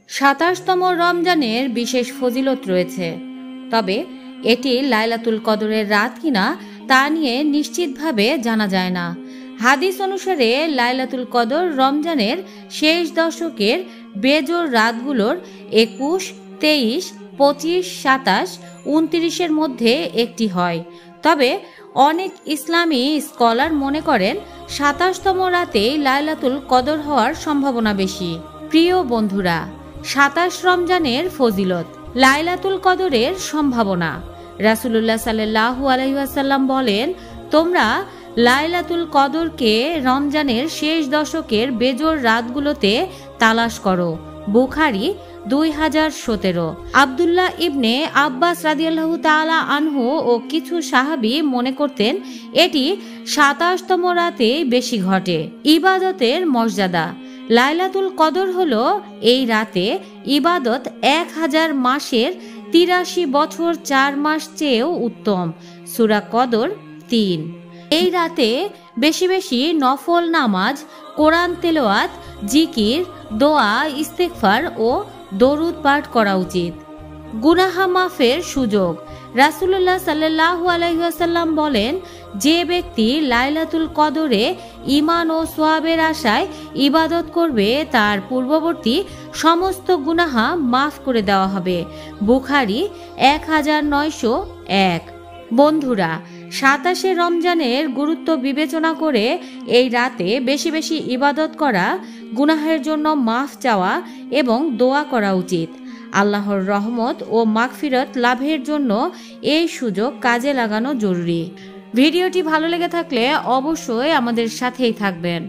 ২৭তম রমজানের বিশেষ ফজিলত রয়েছে, তবে এটি লাইলাতুল কদরের রাত কিনা তা নিয়ে নিশ্চিতভাবে জানা যায় না। হাদিস অনুসারে লাইলাতুল কদর রমজানের শেষ দশকের বেজোর রাতগুলোর ২১, ২৩, ২৫, ২৭, ২৯-এর মধ্যে একটি হয়। তবে অনেক ইসলামী স্কলার মনে করেন ২৭তম রাতেই লাইলাতুল কদর হওয়ার সম্ভাবনা বেশি। প্রিয় বন্ধুরা, ২৭ রমজানের ফজিলত, লাইলাতুল কদরের সম্ভাবনা। রাসূলুল্লাহ সাল্লাল্লাহু আলাইহি ওয়াসাল্লাম বলেন, তোমরা লাইলাতুল কদরকে রমজানের শেষ দশকের বেজোর রাতগুলোতে তালাশ করো। বুখারী ২০১৭। আব্দুল্লাহ ইবনে আব্বাস রাদিয়াল্লাহু তাআলা আনহু ও কিছু সাহাবী মনে করতেন এটি ২৭তম রাতে বেশি ঘটে। ইবাদতের মর্যাদা, লাইলাতুল কদর হলো এই রাতে ইবাদত ১০০০ মাসের ৮৩ বছর ৪ মাস চেয়েও উত্তম। সূরা কদর ৩। এই রাতে বেশি বেশি নফল নামাজ, কোরআন তেলাওয়াত, জিকির, দোয়া, ইস্তেগফার ও দরুদ পাঠ করা উচিত। গুনাহ মাফের সুযোগ, রাসূলুল্লাহ সাল্লাল্লাহু আলাইহি ওয়াসাল্লাম বলেন, যে ব্যক্তি লাইলাতুল কদরে ঈমান ও সওয়াবের আশায় ইবাদত করবে তার পূর্ববর্তী সমস্ত গুনাহ মাফ করে দেওয়া হবে। বুখারী ১৯০১। বন্ধুরা, ২৭শে রমজানের গুরুত্ব বিবেচনা করে এই রাতে বেশি বেশি ইবাদত করা, গুনাহের জন্য মাফ চাওয়া এবং দোয়া করা উচিত। আল্লাহর রহমত ও মাগফিরাত লাভের জন্য এই সুযোগ কাজে লাগানো জরুরি। ভিডিওটি ভালো লেগে থাকলে অবশ্যই আমাদের সাথেই থাকবেন।